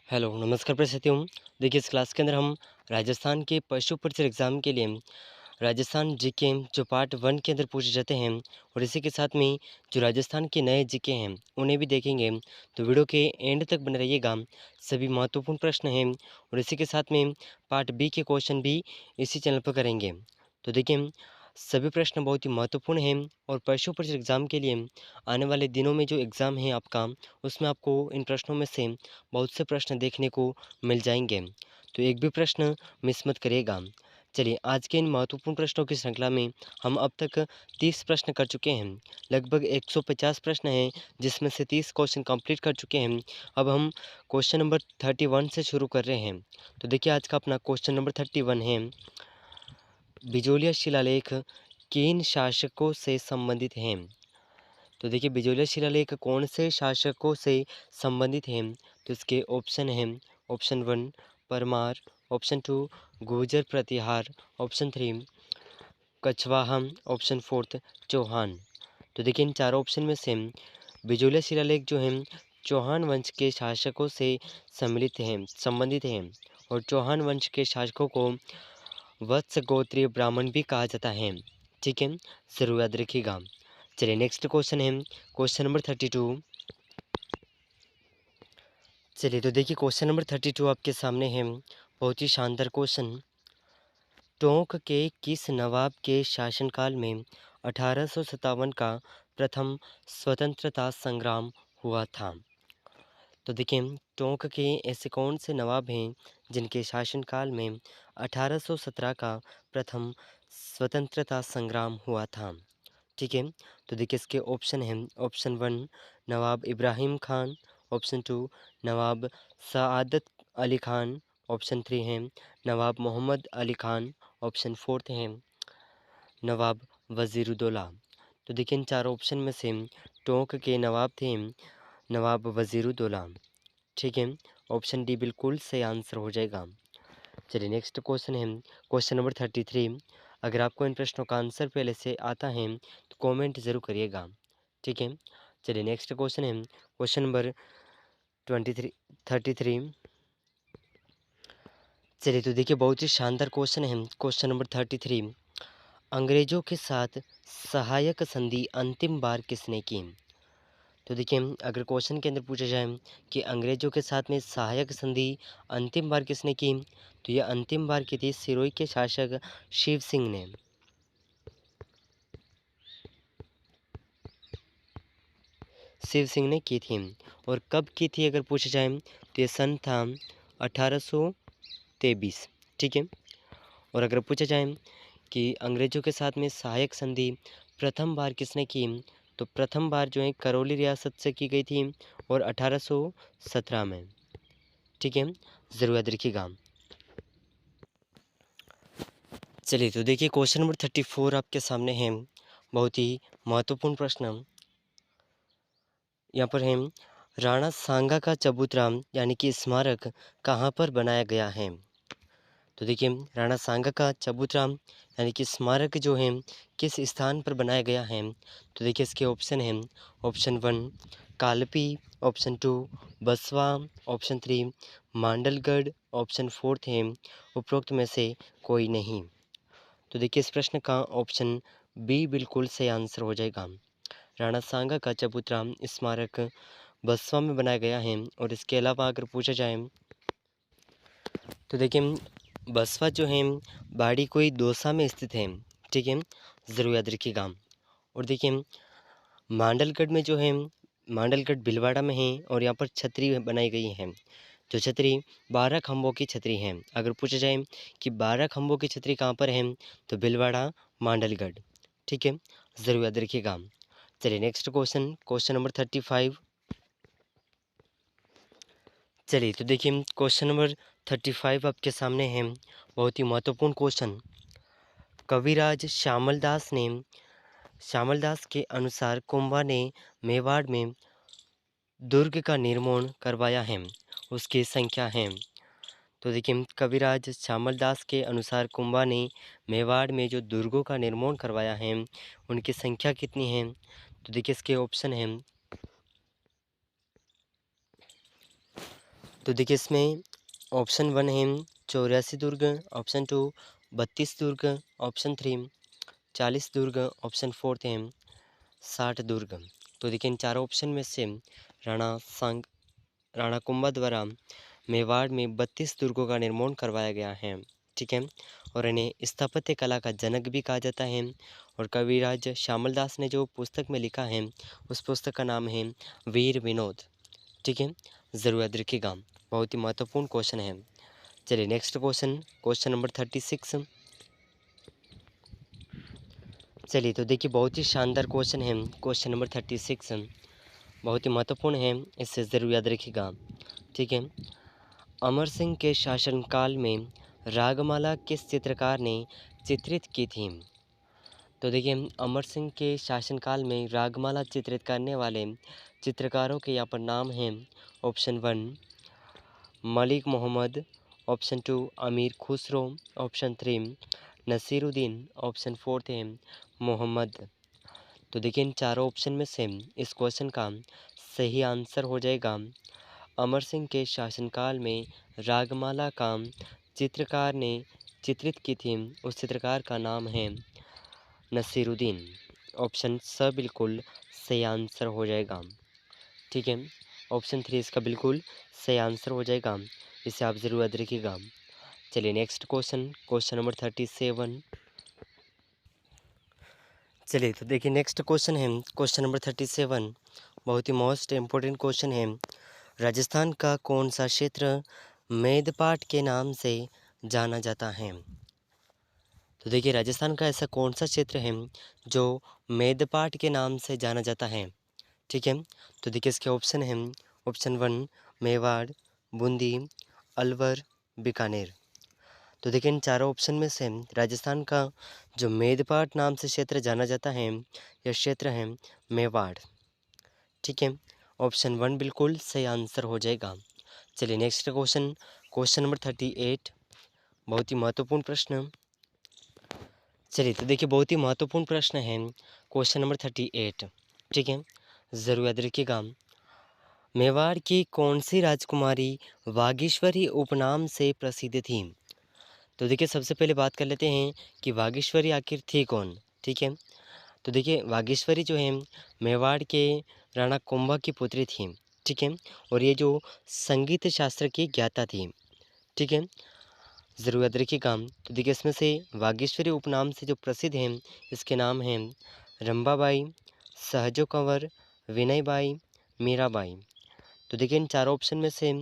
Hello, नमस्कार साथियों। देखिए इस क्लास के अंदर हम राजस्थान के पशु परिचय एग्ज़ाम के लिए राजस्थान जीके जो पार्ट 1 के अंदर पूछे जाते हैं और इसी के साथ में जो राजस्थान के नए जीके हैं उन्हें भी देखेंगे। तो वीडियो के एंड तक बने रहिएगा। सभी महत्वपूर्ण प्रश्न हैं और इसी के साथ में पार्ट बी के क्वेश्चन भी इसी चैनल पर करेंगे। तो देखिए सभी प्रश्न बहुत ही महत्वपूर्ण हैं और पशु परिचय एग्ज़ाम के लिए आने वाले दिनों में जो एग्ज़ाम है आपका, उसमें आपको इन प्रश्नों में से बहुत से प्रश्न देखने को मिल जाएंगे। तो एक भी प्रश्न मिस मत करिएगा। चलिए आज के इन महत्वपूर्ण प्रश्नों की श्रृंखला में हम अब तक 30 प्रश्न कर चुके हैं। लगभग 150 प्रश्न हैं जिसमें से 30 क्वेश्चन कंप्लीट कर चुके हैं। अब हम क्वेश्चन नंबर 31 से शुरू कर रहे हैं। तो देखिए आज का अपना क्वेश्चन नंबर 31 है, बिजोलिया शिलालेख किन शासकों से संबंधित हैं। तो देखिए बिजोलिया शिलालेख कौन से शासकों से संबंधित हैं। तो इसके ऑप्शन हैं, ऑप्शन 1 परमार, ऑप्शन 2 गुर्जर प्रतिहार, ऑप्शन 3 कछवाहा, ऑप्शन 4 चौहान। तो देखिए इन चारों ऑप्शन में से बिजोलिया शिलालेख जो है चौहान वंश के शासकों से सम्मिलित हैं संबंधित हैं और चौहान वंश के शासकों को वत्स गोत्रीय ब्राह्मण भी कहा जाता है। ठीक है, जरूर याद रखिएगा। चलिए नेक्स्ट क्वेश्चन है क्वेश्चन नंबर 32। चलिए तो देखिए क्वेश्चन नंबर 32 आपके सामने है, बहुत ही शानदार क्वेश्चन। टोंक के किस नवाब के शासनकाल में 1857 का प्रथम स्वतंत्रता संग्राम हुआ था। तो देखिए टोंक के ऐसे कौन से नवाब हैं जिनके शासनकाल में 1817 का प्रथम स्वतंत्रता संग्राम हुआ था। ठीक है, तो देखिए इसके ऑप्शन हैं, ऑप्शन 1 नवाब इब्राहिम खान, ऑप्शन 2 नवाब सआदत अली खान, ऑप्शन 3 है नवाब मोहम्मद अली खान, ऑप्शन 4 है नवाब वज़ीरुद्दौला। तो देखिए इन चारों ऑप्शन में से टोंक के नवाब थे नवाब वज़ीरुद्दौला। ठीक है, ऑप्शन डी बिल्कुल सही आंसर हो जाएगा। चलिए नेक्स्ट क्वेश्चन है क्वेश्चन नंबर 33। अगर आपको इन प्रश्नों का आंसर पहले से आता है तो कमेंट ज़रूर करिएगा। ठीक है, चलिए नेक्स्ट क्वेश्चन है क्वेश्चन नंबर 33। चलिए तो देखिए बहुत ही शानदार क्वेश्चन है क्वेश्चन नंबर 33। अंग्रेजों के साथ सहायक संधि अंतिम बार किसने की। तो देखिए अगर क्वेश्चन के अंदर पूछा जाए कि अंग्रेजों के साथ में सहायक संधि अंतिम बार किसने की, तो यह अंतिम बार की थी सिरोही के शासक शिव सिंह ने। शिव सिंह ने की थी। और कब की थी अगर पूछा जाए तो ये सन था 1823। ठीक है, और अगर पूछा जाए कि अंग्रेजों के साथ में सहायक संधि प्रथम बार किसने की, तो प्रथम बार जो है करौली रियासत से की गई थी और 1817 में। ठीक है, ज़रूर याद रखिएगा। चलिए तो देखिए क्वेश्चन नंबर 34 आपके सामने है, बहुत ही महत्वपूर्ण प्रश्न। यहाँ पर है राणा सांगा का चबूतरा यानी कि स्मारक कहाँ पर बनाया गया है। तो देखिए राणा सांगा का चबूतरा यानी कि स्मारक जो है किस स्थान पर बनाया गया है। तो देखिए इसके ऑप्शन हैं, ऑप्शन 1 कालपी, ऑप्शन 2 बसवा, ऑप्शन 3 मांडलगढ़, ऑप्शन 4 है उपरोक्त में से कोई नहीं। तो देखिए इस प्रश्न का ऑप्शन बी बिल्कुल सही आंसर हो जाएगा। राणा सांगा का चबूतरा स्मारक बसवा में बनाया गया है। और इसके अलावा अगर पूछा जाए तो देखिए बसवा जो है बाड़ी कोई दौसा में स्थित है। ठीक है, ज़रूर याद रखिएगा। और देखिए मांडलगढ़ में जो है मांडलगढ़ भीलवाड़ा में है और यहाँ पर छतरी बनाई गई है। जो छतरी 12 खंभों की छतरी है। अगर पूछा जाए कि 12 खंभों की छतरी कहाँ पर है तो भीलवाड़ा मांडलगढ़। ठीक है, ज़रूर याद रखिएगा। चलिए नेक्स्ट क्वेश्चन क्वेश्चन नंबर 35। चलिए तो देखिए क्वेश्चन नंबर 35 आपके सामने है, बहुत ही महत्वपूर्ण क्वेश्चन। कविराज श्यामल दास के अनुसार कुंभा ने मेवाड़ में दुर्ग का निर्माण करवाया है, उसकी संख्या है। तो देखिए कविराज श्यामल दास के अनुसार कुंभा ने मेवाड़ में जो दुर्गों का निर्माण करवाया है उनकी संख्या कितनी है। तो देखिए इसके ऑप्शन हैं, तो देखिए इसमें ऑप्शन 1 है 84 दुर्ग, ऑप्शन 2 32 दुर्ग, ऑप्शन 3 40 दुर्ग, ऑप्शन 4 है 60 दुर्ग। तो देखिए इन चारों ऑप्शन में से राणा कुंभा द्वारा मेवाड़ में 32 दुर्गों का निर्माण करवाया गया है। ठीक है, और इन्हें स्थापत्य कला का जनक भी कहा जाता है। और कविराज श्यामल दास ने जो पुस्तक में लिखा है उस पुस्तक का नाम है वीर विनोद। ठीक है, ज़रूर याद रखिएगा, बहुत ही महत्वपूर्ण क्वेश्चन है। चलिए नेक्स्ट क्वेश्चन, क्वेश्चन नंबर 36। चलिए तो देखिए बहुत ही शानदार क्वेश्चन है, क्वेश्चन नंबर 36 बहुत ही महत्वपूर्ण है, इसे ज़रूर याद रखिएगा। ठीक है, अमर सिंह के शासनकाल में रागमाला किस चित्रकार ने चित्रित की थी? तो देखिए अमर सिंह के शासनकाल में रागमाला चित्रित करने वाले चित्रकारों के यहाँ पर नाम हैं। ऑप्शन 1 मलिक मोहम्मद, ऑप्शन 2 अमीर खुसरो, ऑप्शन 3 नसीरुद्दीन, ऑप्शन 4 है मोहम्मद। तो देखिए इन चारों ऑप्शन में से इस क्वेश्चन का सही आंसर हो जाएगा अमर सिंह के शासनकाल में रागमाला का चित्रकार ने चित्रित की थी, उस चित्रकार का नाम है नसीरुद्दीन। ऑप्शन स बिल्कुल सही आंसर हो जाएगा। ठीक है, ऑप्शन 3 इसका बिल्कुल सही आंसर हो जाएगा, इसे आप ज़रूर याद रखिएगा। चलिए नेक्स्ट क्वेश्चन, क्वेश्चन नंबर 37। चलिए तो देखिए नेक्स्ट क्वेश्चन है क्वेश्चन नंबर 37, बहुत ही मोस्ट इम्पोर्टेंट क्वेश्चन है। राजस्थान का कौन सा क्षेत्र मेदपाट के नाम से जाना जाता है? तो देखिए राजस्थान का ऐसा कौन सा क्षेत्र है जो मेदपाट के नाम से जाना जाता है? ठीक है, तो देखिए इसके ऑप्शन हैं। ऑप्शन 1 मेवाड़, बूंदी, अलवर, बीकानेर। तो देखिए इन चारों ऑप्शन में से राजस्थान का जो मेदपाट नाम से क्षेत्र जाना जाता है यह क्षेत्र है मेवाड़। ठीक है, ऑप्शन 1 बिल्कुल सही आंसर हो जाएगा। चलिए नेक्स्ट क्वेश्चन, क्वेश्चन नंबर 38, बहुत ही महत्वपूर्ण प्रश्न। चलिए तो देखिए बहुत ही महत्वपूर्ण प्रश्न है क्वेश्चन नंबर 38। ठीक है, ज़रूर याद रखिएगा। मेवाड़ की कौन सी राजकुमारी वागीश्वरी उपनाम से प्रसिद्ध थी? तो देखिए सबसे पहले बात कर लेते हैं कि वागीश्वरी आखिर थी कौन। ठीक है, तो देखिए वागीश्वरी जो है मेवाड़ के राणा कुंभा की पुत्री थी। ठीक है, और ये जो संगीत शास्त्र की ज्ञाता थी। ठीक है, ज़रूर याद रखिएगा। तो देखिए इसमें से वागीश्वरी उपनाम से जो प्रसिद्ध हैं इसके नाम हैं रंभाबाई, सहजो कंवर, विनयबाई, मीराबाई। तो देखिए इन चारों ऑप्शन में से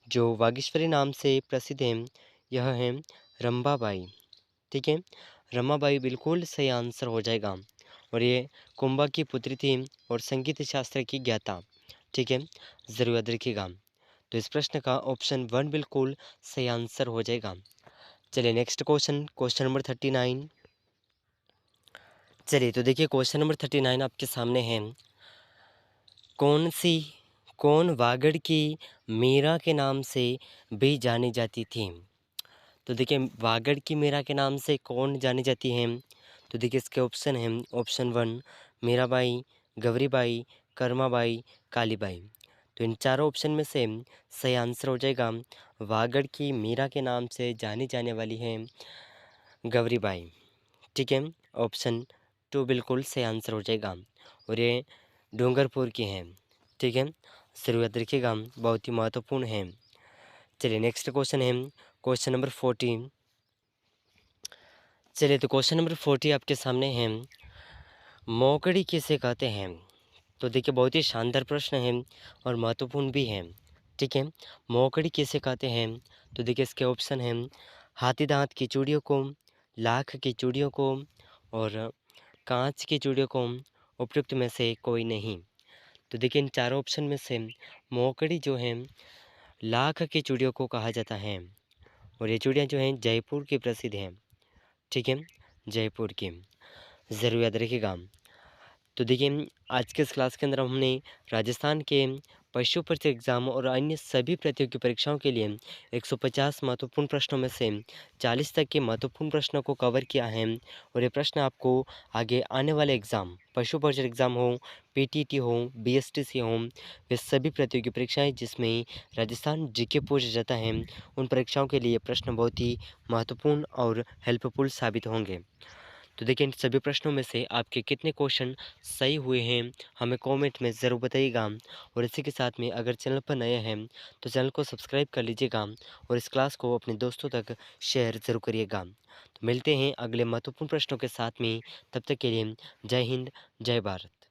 जो वागीश्वरी नाम से प्रसिद्ध हैं यह हैं रंभाबाई। ठीक है, रमाबाई बिल्कुल सही आंसर हो जाएगा, और ये कुंभा की पुत्री थी और संगीत शास्त्र की ज्ञाता। ठीक है, ज़रूर याद रखिएगा। तो इस प्रश्न का ऑप्शन 1 बिल्कुल सही आंसर हो जाएगा। चलिए नेक्स्ट क्वेश्चन, क्वेश्चन नंबर 39। चलिए तो देखिए क्वेश्चन नंबर 39 आपके सामने है। कौन वागड़ की मीरा के नाम से भी जानी जाती थी? तो देखिए वागड़ की मीरा के नाम से कौन जानी जाती है? तो देखिए इसके ऑप्शन हैं। ऑप्शन 1 मीराबाई, गौरीबाई, कर्माबाई, कालीबाई। तो इन चारों ऑप्शन में से सही आंसर हो जाएगा वागड़ की मीरा के नाम से जानी जाने वाली है गौरीबाई। ठीक है, ऑप्शन 2 बिल्कुल सही आंसर हो जाएगा, और ये डूंगरपुर की हैं। ठीक है, ज़रूर याद रखिएगा, बहुत ही महत्वपूर्ण है। चलिए नेक्स्ट क्वेश्चन है क्वेश्चन नंबर 40। चलिए तो क्वेश्चन नंबर 40 आपके सामने है। मोकड़ी किसे कहते हैं? तो देखिए बहुत ही शानदार प्रश्न है और महत्वपूर्ण भी है। ठीक है, मोकड़ी किसे कहते हैं? तो देखिए इसके ऑप्शन हैं हाथी दांत की चूड़ियों को, लाख की चूड़ियों को, और कांच की चूड़ियों को, उपयुक्त में से कोई नहीं। तो देखिए इन चारों ऑप्शन में से मोकड़ी जो है लाख की चूड़ियों को कहा जाता है, और ये चूड़ियाँ जो हैं जयपुर की प्रसिद्ध हैं। ठीक है, जयपुर की, ज़रूर याद रखिएगा। तो देखिए आज के इस क्लास के अंदर हमने राजस्थान के पशु परिचय एग्जाम और अन्य सभी प्रतियोगी परीक्षाओं के लिए 150 महत्वपूर्ण प्रश्नों में से 40 तक के महत्वपूर्ण प्रश्नों को कवर किया है। और ये प्रश्न आपको आगे आने वाले एग्ज़ाम, पशु परिचय एग्ज़ाम हो, पीटीटी हो, बीएसटीसी हो, वे सभी प्रतियोगी परीक्षाएं जिसमें राजस्थान जीके पूछा जाता है, उन परीक्षाओं के लिए प्रश्न बहुत ही महत्वपूर्ण और हेल्पफुल साबित होंगे। तो देखिए इन सभी प्रश्नों में से आपके कितने क्वेश्चन सही हुए हैं हमें कमेंट में ज़रूर बताइएगा। और इसी के साथ में अगर चैनल पर नए हैं तो चैनल को सब्सक्राइब कर लीजिएगा और इस क्लास को अपने दोस्तों तक शेयर ज़रूर करिएगा। तो मिलते हैं अगले महत्वपूर्ण प्रश्नों के साथ में, तब तक के लिए जय हिंद, जय भारत।